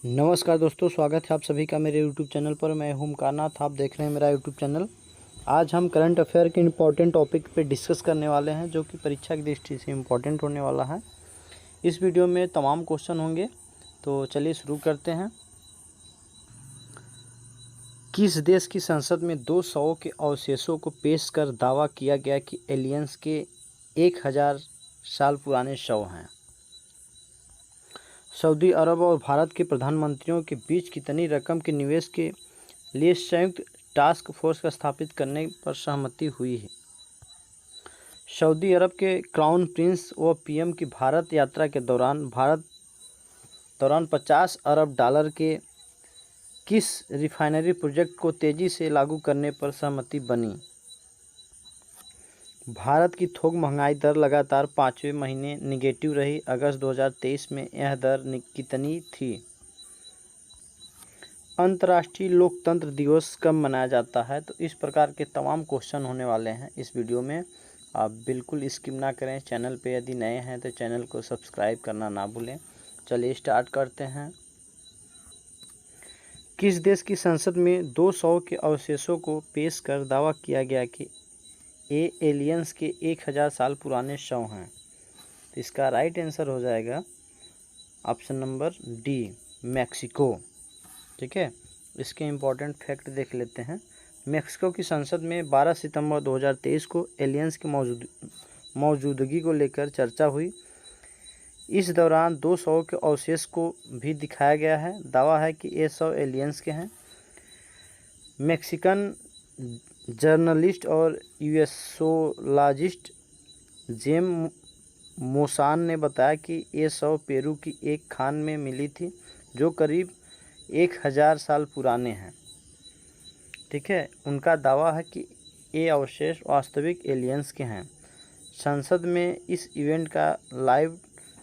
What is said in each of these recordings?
नमस्कार दोस्तों, स्वागत है आप सभी का मेरे YouTube चैनल पर। मैं हूं ओमकारनाथ, आप देख रहे हैं मेरा YouTube चैनल। आज हम करंट अफेयर के इम्पोर्टेंट टॉपिक पे डिस्कस करने वाले हैं, जो कि परीक्षा की दृष्टि से इम्पोर्टेंट होने वाला है। इस वीडियो में तमाम क्वेश्चन होंगे, तो चलिए शुरू करते हैं। किस देश की संसद में 200 के अवशेषों को पेश कर दावा किया गया कि एलियंस के 1000 साल पुराने शव हैं? सऊदी अरब और भारत के प्रधानमंत्रियों के बीच कितनी रकम के निवेश के लिए संयुक्त टास्क फोर्स का स्थापित करने पर सहमति हुई है? सऊदी अरब के क्राउन प्रिंस व पीएम की भारत यात्रा के दौरान 50 अरब डॉलर के किस रिफाइनरी प्रोजेक्ट को तेजी से लागू करने पर सहमति बनी? भारत की थोक महंगाई दर लगातार 5वें महीने निगेटिव रही। अगस्त 2023 में यह दर कितनी थी? अंतर्राष्ट्रीय लोकतंत्र दिवस कब मनाया जाता है? तो इस प्रकार के तमाम क्वेश्चन होने वाले हैं इस वीडियो में। आप बिल्कुल स्किप ना करें। चैनल पे यदि नए हैं तो चैनल को सब्सक्राइब करना ना भूलें। चलिए स्टार्ट करते हैं। किस देश की संसद में 200 के अवशेषों को पेश कर दावा किया गया कि ये एलियंस के 1000 साल पुराने शव हैं? तो इसका राइट आंसर हो जाएगा ऑप्शन नंबर डी, मैक्सिको। ठीक है, इसके इम्पोर्टेंट फैक्ट देख लेते हैं। मैक्सिको की संसद में 12 सितंबर 2023 को एलियंस की मौजूदगी को लेकर चर्चा हुई। इस दौरान 200 के अवशेष को भी दिखाया गया है। दावा है कि ये 100 एलियंस के हैं। मैक्सिकन जर्नलिस्ट और यूएसोलॉजिस्ट जेम मोसान ने बताया कि ये 100 पेरू की एक खान में मिली थी, जो करीब 1000 साल पुराने हैं। ठीक है, उनका दावा है कि ये अवशेष वास्तविक एलियंस के हैं। संसद में इस इवेंट का लाइव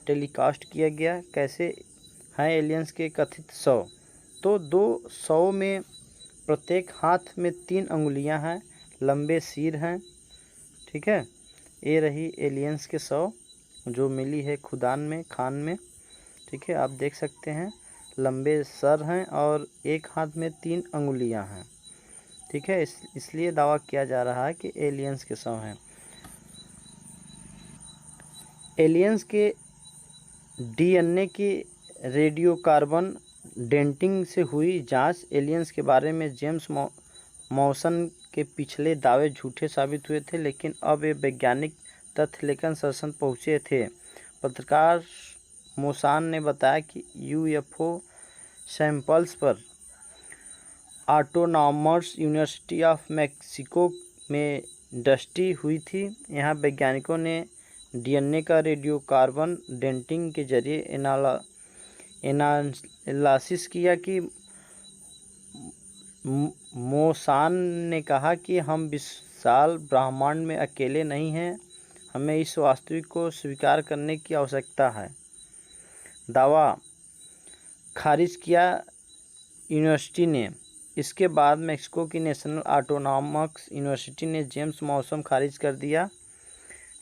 टेलीकास्ट किया गया। कैसे हैं एलियंस के कथित 100? तो 200 में प्रत्येक हाथ में 3 अंगुलियां हैं, लंबे सिर हैं। ठीक है, ये रही एलियंस के 100 जो मिली है खुदान में, खान में। ठीक है, आप देख सकते हैं लंबे सर हैं और एक हाथ में 3 अंगुलियां हैं। ठीक है, इसलिए दावा किया जा रहा है कि एलियंस के 100 हैं। एलियंस के डीएनए की रेडियोकार्बन डेटिंग से हुई जांच। एलियंस के बारे में जेम्स मॉसन के पिछले दावे झूठे साबित हुए थे, लेकिन अब ये वैज्ञानिक तथ्य लेकर संसद पहुंचे थे। पत्रकार मोसान ने बताया कि यूएफओ सैंपल्स पर ऑटोनॉमस यूनिवर्सिटी ऑफ मैक्सिको में दृष्टि हुई थी। यहाँ वैज्ञानिकों ने डीएनए का रेडियोकार्बन डेटिंग के जरिए एनालिसिस किया कि मोसान ने कहा कि हम विशाल ब्रह्मांड में अकेले नहीं हैं, हमें इस वास्तविक को स्वीकार करने की आवश्यकता है। दावा खारिज किया यूनिवर्सिटी ने। इसके बाद मैक्सिको की नेशनल ऑटोनॉमस यूनिवर्सिटी ने जेम्स मॉसन खारिज कर दिया।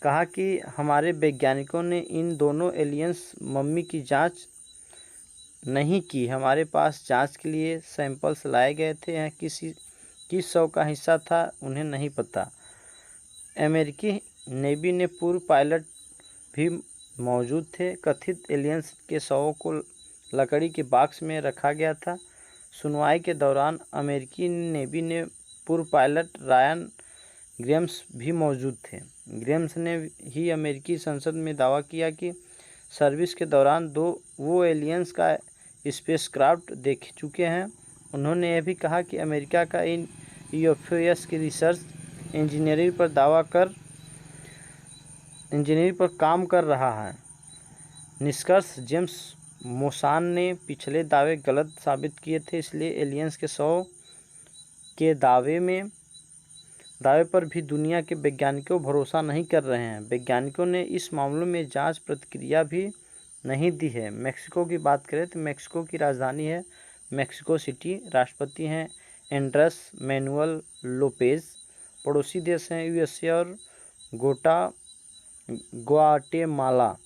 कहा कि हमारे वैज्ञानिकों ने इन दोनों एलियंस मम्मी की जांच नहीं की। हमारे पास जांच के लिए सैंपल्स लाए गए थे। यह किस 100 का हिस्सा था उन्हें नहीं पता। अमेरिकी नेवी ने पूर्व पायलट भी मौजूद थे। कथित एलियंस के शवों को लकड़ी के बॉक्स में रखा गया था। सुनवाई के दौरान अमेरिकी नेवी ने पूर्व पायलट रायन ग्रेम्स भी मौजूद थे। ग्रेम्स ने ही अमेरिकी संसद में दावा किया कि सर्विस के दौरान वो एलियंस का स्पेसक्राफ्ट देख चुके हैं। उन्होंने यह भी कहा कि अमेरिका का इन यूएफओ की रिसर्च इंजीनियरिंग पर काम कर रहा है। निष्कर्ष, जेम्स मोसान ने पिछले दावे गलत साबित किए थे, इसलिए एलियंस के 100 के दावे पर भी दुनिया के वैज्ञानिकों भरोसा नहीं कर रहे हैं। वैज्ञानिकों ने इस मामले में जांच प्रतिक्रिया भी नहीं दी है। मैक्सिको की बात करें तो मैक्सिको की राजधानी है मैक्सिको सिटी। राष्ट्रपति हैं एंड्रेस मैनुअल लोपेज। पड़ोसी देश हैं यूएसए और ग्वाटेमाला।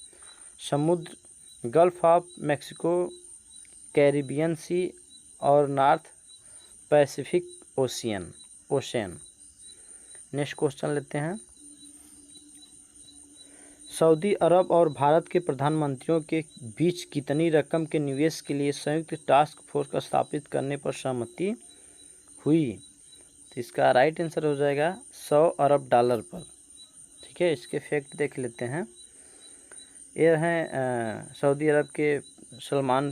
समुद्र गल्फ ऑफ मैक्सिको कैरिबियन सी और north Pacific ocean. Next question लेते हैं। सऊदी अरब और भारत के प्रधानमंत्रियों के बीच कितनी रकम के निवेश के लिए संयुक्त टास्क फोर्स स्थापित करने पर सहमति हुई? तो इसका राइट आंसर हो जाएगा 100 अरब डॉलर पर। ठीक है, इसके फैक्ट देख लेते हैं। ये हैं सऊदी अरब के सलमान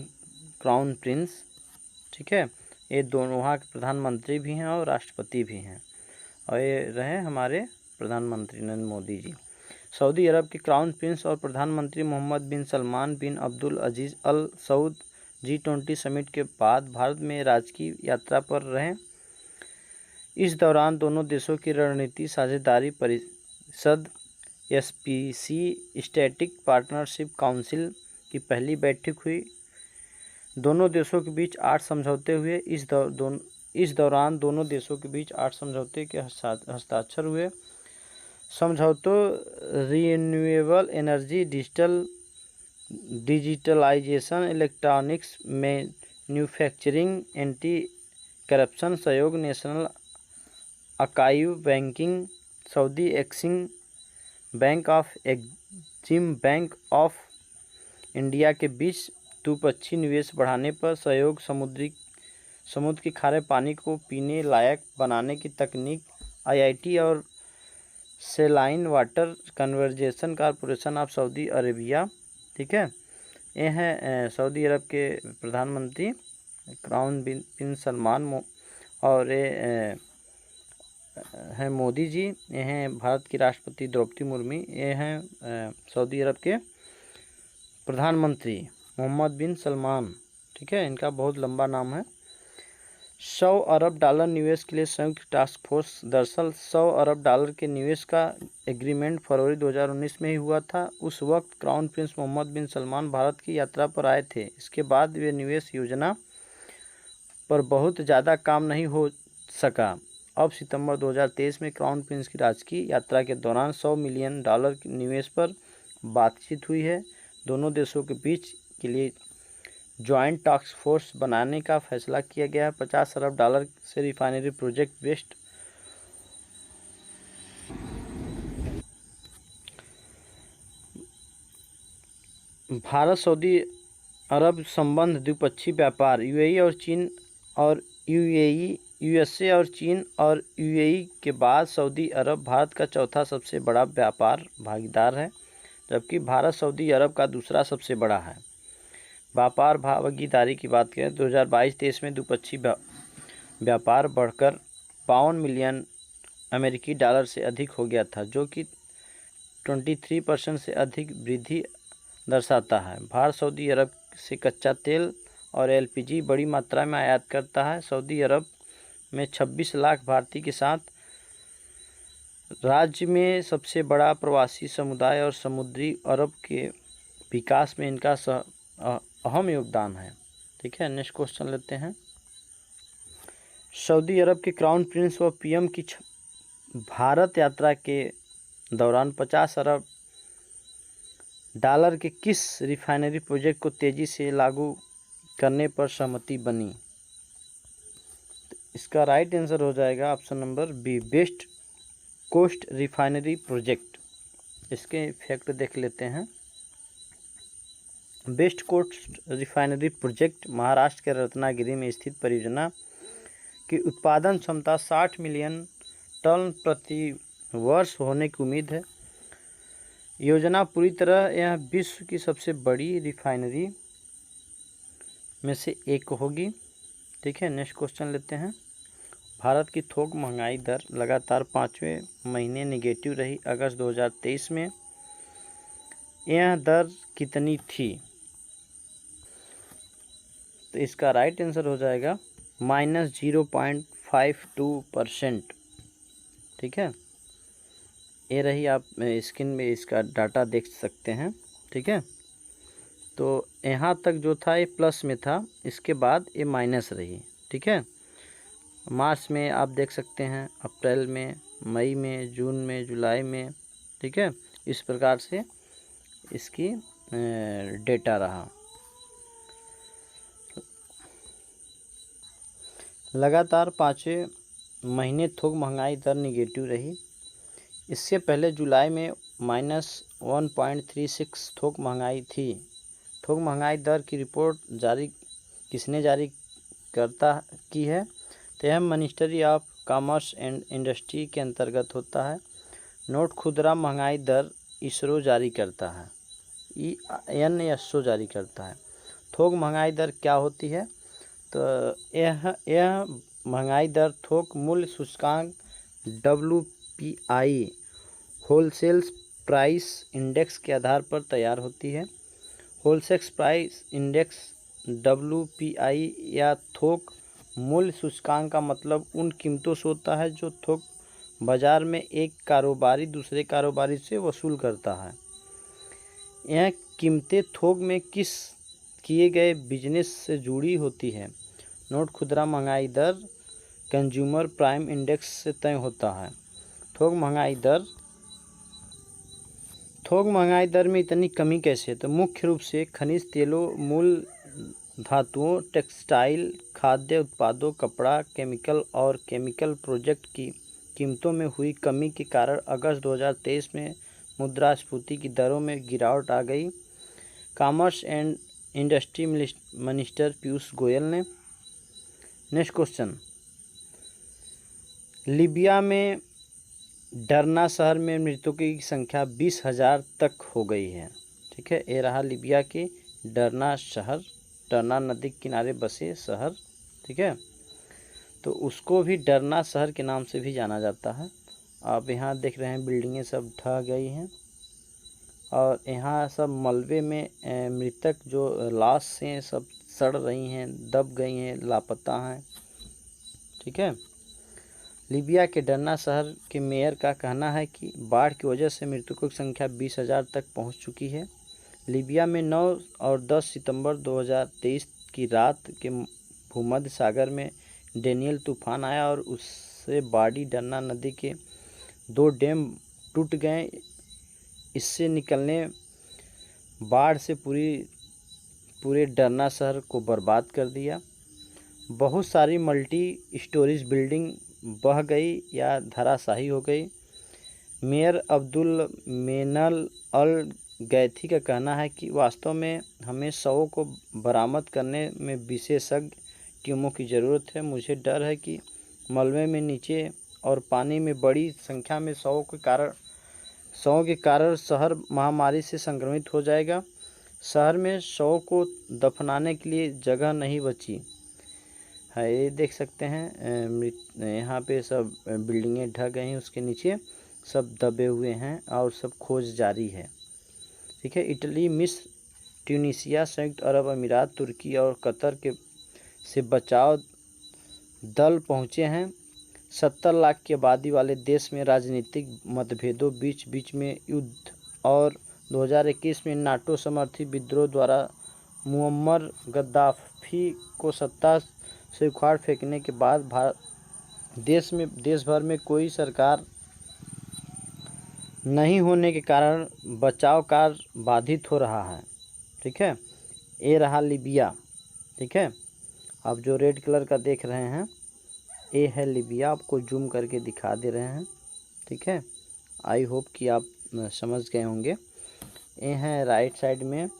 क्राउन प्रिंस। ठीक है, ये दोनों वहाँ के प्रधानमंत्री भी हैं और राष्ट्रपति भी हैं, और ये रहे हमारे प्रधानमंत्री नरेंद्र मोदी जी। सऊदी अरब के क्राउन प्रिंस और प्रधानमंत्री मोहम्मद बिन सलमान बिन अब्दुल अजीज़ अल सऊद G20 समिट के बाद भारत में राजकीय यात्रा पर रहे। इस दौरान दोनों देशों की रणनीति साझेदारी परिषद SPC स्टैटिक पार्टनरशिप काउंसिल की पहली बैठक हुई। दोनों देशों के बीच 8 समझौते हुए। इस दौरान दोनों देशों के बीच 8 समझौते के हस्ताक्षर हुए। समझौतों renewable energy, digitalization, electronics, manufacturing, anti corruption सहयोग, national archive, banking, Saudi EXIM bank of EXIM bank of India के बीच द्विपक्षीय निवेश बढ़ाने पर सहयोग, समुद्र के खारे पानी को पीने लायक बनाने की तकनीक, IIT और saline water conversation corporation of Saudi Arabia. ठीक है, ये हैं सऊदी अरब के प्रधानमंत्री क्राउन बिन सलमान और ये हैं मोदी जी। ये हैं भारत की राष्ट्रपति द्रौपदी मुर्मू। ये हैं सऊदी अरब के प्रधानमंत्री मोहम्मद बिन सलमान। ठीक है, इनका बहुत लंबा नाम है। 100 अरब डॉलर निवेश के लिए संयुक्त टास्क फोर्स। दरअसल 100 अरब डॉलर के निवेश का एग्रीमेंट फरवरी 2019 में ही हुआ था। उस वक्त क्राउन प्रिंस मोहम्मद बिन सलमान भारत की यात्रा पर आए थे। इसके बाद वे निवेश योजना पर बहुत ज़्यादा काम नहीं हो सका। अब सितंबर 2023 में क्राउन प्रिंस की राजकीय यात्रा के दौरान $100 मिलियन के निवेश पर बातचीत हुई है। दोनों देशों के बीच के लिए जॉइंट टास्क फोर्स बनाने का फैसला किया गया है। 50 अरब डॉलर से refinery project based Bharat Saudi Arab संबंध द्विपक्षीय व्यापार। USA और चीन और UAE के बाद सऊदी अरब भारत का चौथा सबसे बड़ा व्यापार भागीदार है, जबकि भारत सऊदी अरब का दूसरा सबसे बड़ा है। व्यापार भागीदारी की बात करें 2022-23 में द्विपक्षीय व्यापार बढ़कर $52 मिलियन अमेरिकी डॉलर से अधिक हो गया था, जो कि 23% से अधिक वृद्धि दर्शाता है। भारत सऊदी अरब से कच्चा तेल और LPG बड़ी मात्रा में आयात करता है। सऊदी अरब में 26 लाख भारतीय के साथ राज्य में सबसे बड़ा प्रवासी समुदाय और समुद्री अरब के विकास में इनका अहम योगदान है। ठीक है, नेक्स्ट क्वेश्चन लेते हैं। सऊदी अरब के क्राउन प्रिंस व PM की भारत यात्रा के दौरान 50 अरब डॉलर के किस रिफाइनरी प्रोजेक्ट को तेज़ी से लागू करने पर सहमति बनी? इसका राइट आंसर हो जाएगा option number B, west coast refinery project. इसके फैक्ट देख लेते हैं। West coast refinery project Maharashtra के रत्नागिरी में स्थित परियोजना की उत्पादन क्षमता 60 मिलियन टन प्रति वर्ष होने की उम्मीद है। योजना पूरी तरह यह विश्व की सबसे बड़ी रिफाइनरी में से एक होगी। ठीक है, नेक्स्ट क्वेश्चन लेते हैं। भारत की थोक महंगाई दर लगातार 5वें महीने नेगेटिव रही। अगस्त 2023 में यह दर कितनी थी? तो इसका राइट आंसर हो जाएगा -0.52%। ठीक है, ये रही, आप स्क्रीन में इसका डाटा देख सकते हैं। ठीक है, तो यहाँ तक जो था ये प्लस में था, इसके बाद ये माइनस रही। ठीक है, मार्च में आप देख सकते हैं, अप्रैल में, मई में, जून में, जुलाई में। ठीक है, इस प्रकार से इसकी डेटा रहा। लगातार 5वें महीने थोक महंगाई दर निगेटिव रही। इससे पहले जुलाई में -1.36 थोक महंगाई थी। थोक महंगाई दर की रिपोर्ट किसने जारी की है? तो यह ministry of commerce and industry के अंतर्गत होता है। नोट खुदरा महंगाई दर ISRO जारी करता है, INSO जारी करता है। थोक महंगाई दर क्या होती है? तो यह महंगाई दर थोक मूल्य सूचकांक WPI होलसेल प्राइस इंडेक्स के आधार पर तैयार होती है। होलसेल प्राइस इंडेक्स WPI या थोक मूल्य सूचकांक का मतलब उन कीमतों से होता है जो थोक बाजार में एक कारोबारी दूसरे कारोबारी से वसूल करता है। यह कीमतें थोक में किए गए बिजनेस से जुड़ी होती है। नोट खुदरा महंगाई दर कंज्यूमर प्राइस इंडेक्स से तय होता है। थोक महंगाई दर में इतनी कमी कैसे? तो मुख्य रूप से खनिज तेलों, मूल धातुओं, टेक्सटाइल, खाद्य उत्पादों, कपड़ा, केमिकल और केमिकल प्रोडक्ट की कीमतों में हुई कमी के कारण अगस्त 2023 में मुद्रास्फीति की दरों में गिरावट आ गई। Commerce and industry minister Piyush Goyal ने। नेक्स्ट क्वेश्चन, लीबिया में डरना शहर में मृतकों की संख्या 20,000 तक हो गई है। ठीक है, ये रहा लीबिया की डरना शहर, डरना नदी के किनारे बसे शहर। ठीक है, तो उसको भी डरना शहर के नाम से भी जाना जाता है। आप यहाँ देख रहे हैं बिल्डिंगें सब ढह गई हैं और यहाँ सब मलबे में मृतक जो लाश हैं सब सड़ रही हैं, दब गई हैं, लापता हैं। ठीक है, लीबिया के डरना शहर के मेयर का कहना है कि बाढ़ की वजह से मृतकों की संख्या 20,000 तक पहुंच चुकी है। लीबिया में 9 और 10 सितंबर 2023 की रात के भूमध्य सागर में डेनियल तूफान आया और उससे बाड़ी डरना नदी के 2 डैम टूट गए। इससे निकलने बाढ़ से पूरे डरना शहर को बर्बाद कर दिया। बहुत सारी मल्टी स्टोरीज बिल्डिंग बह गई या धराशायी हो गई। मेयर अब्दुल मेनल अल गैथी का कहना है कि वास्तव में हमें शवों को बरामद करने में विशेषज्ञ टीमों की ज़रूरत है। मुझे डर है कि मलबे में नीचे और पानी में बड़ी संख्या में शवों के कारण शहर महामारी से संक्रमित हो जाएगा। शहर में शवों को दफनाने के लिए जगह नहीं बची है। ये देख सकते हैं यहाँ पे सब बिल्डिंगें ढह गई हैं, उसके नीचे सब दबे हुए हैं और सब खोज जारी है। ठीक है, इटली, मिस्र, ट्यूनीशिया, संयुक्त अरब अमीरात, तुर्की और कतर से बचाव दल पहुँचे हैं। 70 लाख की आबादी वाले देश में राजनीतिक मतभेदों बीच में युद्ध और 2021 में नाटो समर्थित विद्रोह द्वारा मुअम्मर गद्दाफी को सत्ता से उखाड़ फेंकने के बाद देश भर में कोई सरकार नहीं होने के कारण बचाव कार्य बाधित हो रहा है। ठीक है, ये रहा लीबिया। ठीक है, आप जो रेड कलर का देख रहे हैं ये है लीबिया, आपको जूम करके दिखा दे रहे हैं। ठीक है, आई होप कि आप समझ गए होंगे। ये है राइट साइड में,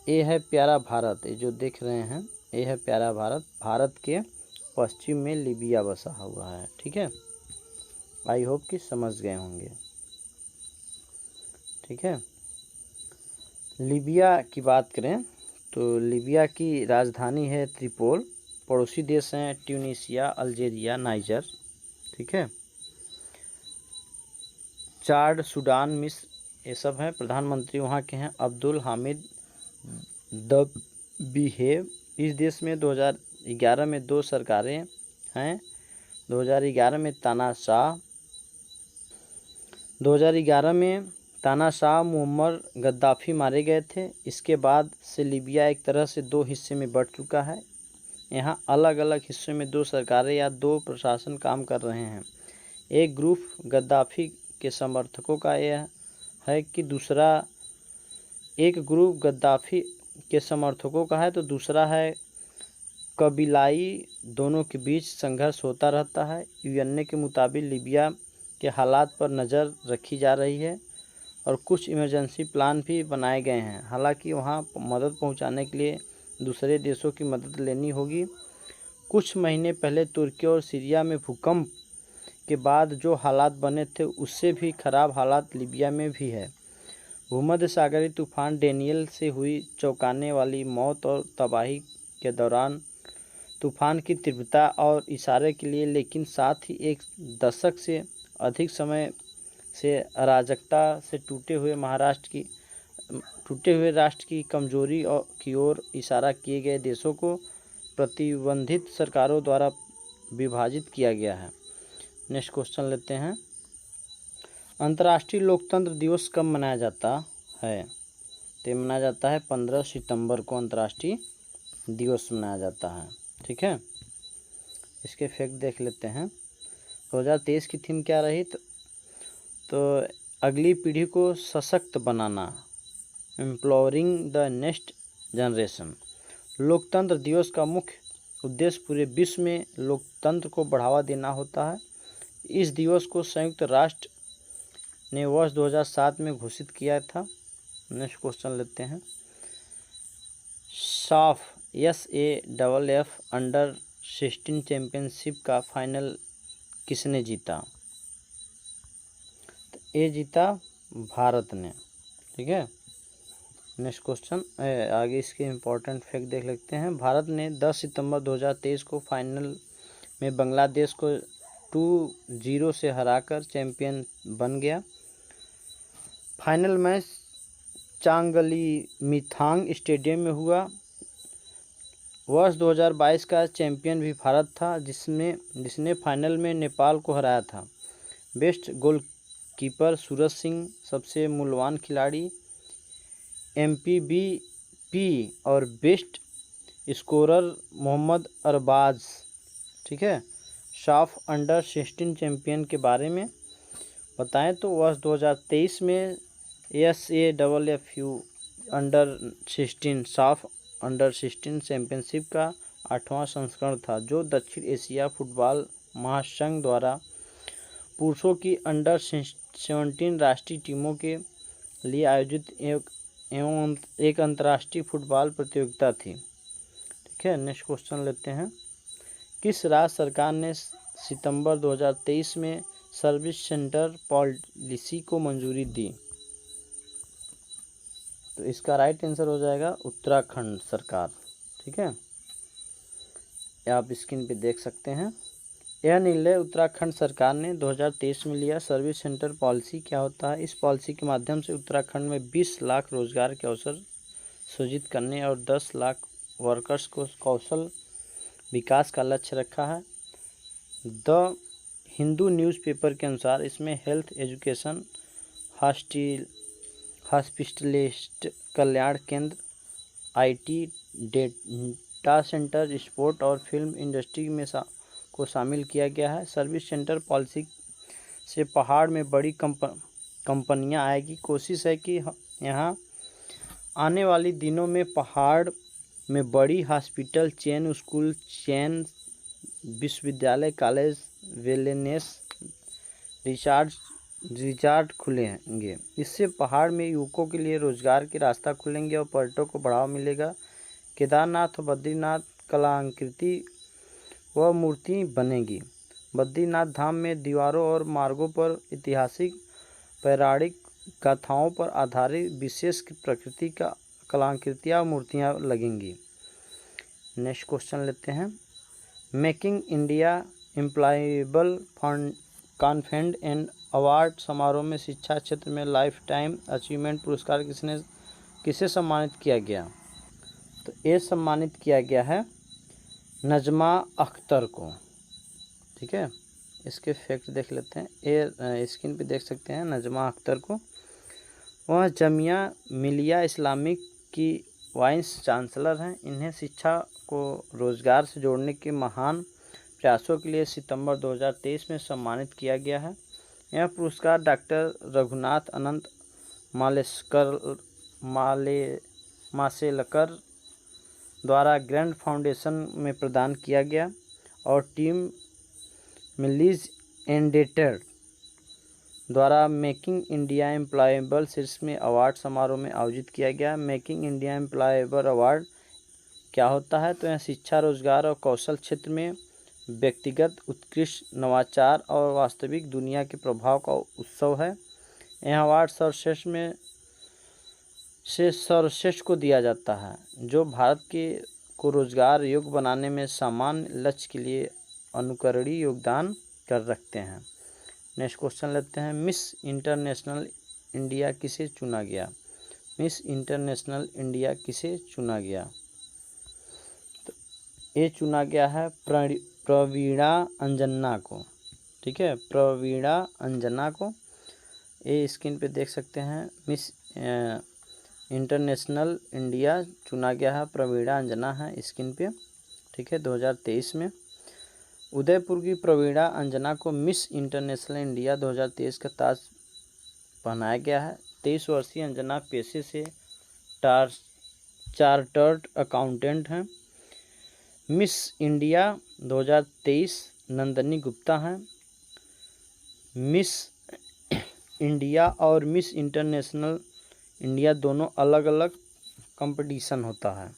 ये है प्यारा भारत, ये जो देख रहे हैं ये है प्यारा भारत। भारत के पश्चिम में लीबिया बसा हुआ है। ठीक है, आई होप कि समझ गए होंगे। ठीक है, लीबिया की बात करें तो लीबिया की राजधानी है त्रिपोल। पड़ोसी देश हैं ट्यूनीशिया, अल्जीरिया, नाइजर। ठीक है, चाड, सूडान, मिस्र, ये सब हैं। प्रधानमंत्री वहाँ के हैं अब्दुल हामिद दबीहेब। इस देश में 2011 में 2 सरकारें हैं। 2011 में तानाशाह मुअम्मर गद्दाफी मारे गए थे। इसके बाद से लीबिया एक तरह से 2 हिस्से में बंट चुका है। यहाँ अलग अलग हिस्सों में 2 सरकारें या 2 प्रशासन काम कर रहे हैं। एक ग्रुप गद्दाफी के समर्थकों का यह है कि एक ग्रुप गद्दाफी के समर्थकों का है तो दूसरा है कबीलाई दोनों के बीच संघर्ष होता रहता है। यूएनए के मुताबिक लीबिया के हालात पर नज़र रखी जा रही है और कुछ इमरजेंसी प्लान भी बनाए गए हैं। हालांकि वहां मदद पहुंचाने के लिए दूसरे देशों की मदद लेनी होगी। कुछ महीने पहले तुर्की और सीरिया में भूकंप के बाद जो हालात बने थे उससे भी खराब हालात लीबिया में भी है। भूमध्य सागरीय तूफान डेनियल से हुई चौंकाने वाली मौत और तबाही के दौरान तूफान की तीव्रता और इशारे के लिए, लेकिन साथ ही एक दशक से अधिक समय से अराजकता से टूटे हुए राष्ट्र की कमजोरी और की ओर इशारा किए गए देशों को प्रतिबंधित सरकारों द्वारा विभाजित किया गया है। नेक्स्ट क्वेश्चन लेते हैं। अंतर्राष्ट्रीय लोकतंत्र दिवस कब मनाया जाता है? तो ये मनाया जाता है 15 सितंबर को अंतर्राष्ट्रीय दिवस मनाया जाता है। ठीक है, इसके फैक्ट देख लेते हैं। 2023 की थीम क्या रही? तो अगली पीढ़ी को सशक्त बनाना, एम्पावरिंग द नेक्स्ट जनरेशन। लोकतंत्र दिवस का मुख्य उद्देश्य पूरे विश्व में लोकतंत्र को बढ़ावा देना होता है। इस दिवस को संयुक्त राष्ट्र ने वर्ष 2007 में घोषित किया था। नेक्स्ट क्वेश्चन लेते हैं। साफ SAFF अंडर 16 चैंपियनशिप का फाइनल किसने जीता? तो ये जीता भारत ने। ठीक है, नेक्स्ट क्वेश्चन आगे इसके इम्पोर्टेंट फैक्ट देख लेते हैं। भारत ने 10 सितंबर 2023 को फाइनल में बांग्लादेश को 2-0 से हराकर चैंपियन बन गया। फाइनल मैच चांगलीमिथांग स्टेडियम में हुआ। वर्ष 2022 का चैंपियन भी भारत था, जिसने फाइनल में नेपाल को हराया था। बेस्ट गोलकीपर सूरज सिंह, सबसे मूल्यवान खिलाड़ी MVP और बेस्ट स्कोरर मोहम्मद अरबाज। ठीक है, साफ अंडर 16 चैंपियन के बारे में बताएं तो वर्ष 2023 में SAFF अंडर 16 साफ अंडर 16 चैंपियनशिप का 8वां संस्करण था, जो दक्षिण एशिया फुटबॉल महासंघ द्वारा पुरुषों की अंडर 17 राष्ट्रीय टीमों के लिए आयोजित एक अंतर्राष्ट्रीय फुटबॉल प्रतियोगिता थी। ठीक है, नेक्स्ट क्वेश्चन लेते हैं। किस राज्य सरकार ने सितंबर 2023 में सर्विस सेंटर पॉलिसी को मंजूरी दी? तो इसका राइट आंसर हो जाएगा उत्तराखंड सरकार। ठीक है, आप स्क्रीन पे देख सकते हैं। यह निर्णय उत्तराखंड सरकार ने 2023 में लिया। सर्विस सेंटर पॉलिसी क्या होता है? इस पॉलिसी के माध्यम से उत्तराखंड में 20 लाख रोजगार के अवसर सृजित करने और 10 लाख वर्कर्स को कौशल विकास का लक्ष्य रखा है। द हिंदू न्यूज़पेपर के अनुसार इसमें हेल्थ, एजुकेशन, हॉस्पिटलिस्ट कल्याण केंद्र, IT, डेटा सेंटर, स्पोर्ट और फिल्म इंडस्ट्री में को शामिल किया गया है। सर्विस सेंटर पॉलिसी से पहाड़ में बड़ी कंपनियां आएगी। कोशिश है कि यहाँ आने वाली दिनों में पहाड़ में बड़ी हॉस्पिटल चेन, स्कूल चेन, विश्वविद्यालय, कॉलेज, वेलनेस रिचार्ट खुलेंगे। इससे पहाड़ में युवकों के लिए रोजगार के रास्ता खुलेंगे और पर्यटकों को बढ़ावा मिलेगा। केदारनाथ और बद्रीनाथ कलाकृति व मूर्ति बनेगी। बद्रीनाथ धाम में दीवारों और मार्गों पर ऐतिहासिक पौराणिक गाथाओं पर आधारित विशेष प्रकृति का कलाकृतियाँ और मूर्तियाँ लगेंगी। नेक्स्ट क्वेश्चन लेते हैं। Making India employable confident and award समारोह में शिक्षा क्षेत्र में लाइफ टाइम अचीवमेंट पुरस्कार किसे सम्मानित किया गया? तो ये सम्मानित किया गया है नजमा अख्तर को। ठीक है, इसके फैक्ट देख लेते हैं। ये स्क्रीन पे देख सकते हैं नजमा अख्तर को। वह जामिया मिलिया इस्लामिक की वाइस चांसलर हैं। इन्हें शिक्षा को रोजगार से जोड़ने के महान प्रयासों के लिए सितंबर 2023 में सम्मानित किया गया है। यह पुरस्कार डॉक्टर रघुनाथ अनंत मासेलकर द्वारा ग्रैंड फाउंडेशन में प्रदान किया गया और टीम मिलीज एंडेटर द्वारा मेकिंग इंडिया एम्प्लॉयबल शीर्ष में अवार्ड समारोह में आयोजित किया गया। मेकिंग इंडिया एम्प्लॉयबल अवार्ड क्या होता है? तो यह शिक्षा, रोजगार और कौशल क्षेत्र में व्यक्तिगत उत्कृष्ट नवाचार और वास्तविक दुनिया के प्रभाव का उत्सव है। यह अवार्ड सर्वश्रेष्ठ में से सर्वश्रेष्ठ को दिया जाता है जो भारत को रोजगार योग्य बनाने में सामान्य लक्ष्य के लिए अनुकरणीय योगदान कर रखते हैं। नेक्स्ट क्वेश्चन लेते हैं। मिस इंटरनेशनल इंडिया किसे चुना गया? मिस इंटरनेशनल इंडिया किसे चुना गया? तो ये चुना गया है प्रवीणा अंजना को। ठीक है, प्रवीणा अंजना को। ये स्क्रीन पे देख सकते हैं, मिस इंटरनेशनल इंडिया चुना गया है, प्रवीणा अंजना है स्क्रीन पे। ठीक है, 2023 में उदयपुर की प्रवीणा अंजना को मिस इंटरनेशनल इंडिया 2023 का ताज पहनाया गया है। 23 वर्षीय अंजना पेशे से चार्टर्ड अकाउंटेंट हैं। मिस इंडिया 2023 नंदनी गुप्ता हैं। मिस इंडिया और मिस इंटरनेशनल इंडिया दोनों अलग अलग कंपटीशन होता है।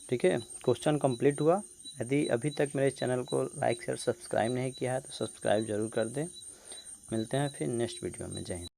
ठीक है, क्वेश्चन कंप्लीट हुआ। यदि अभी तक मेरे चैनल को लाइक शेयर सब्सक्राइब नहीं किया है तो सब्सक्राइब जरूर कर दें। मिलते हैं फिर नेक्स्ट वीडियो में। जय हिंद।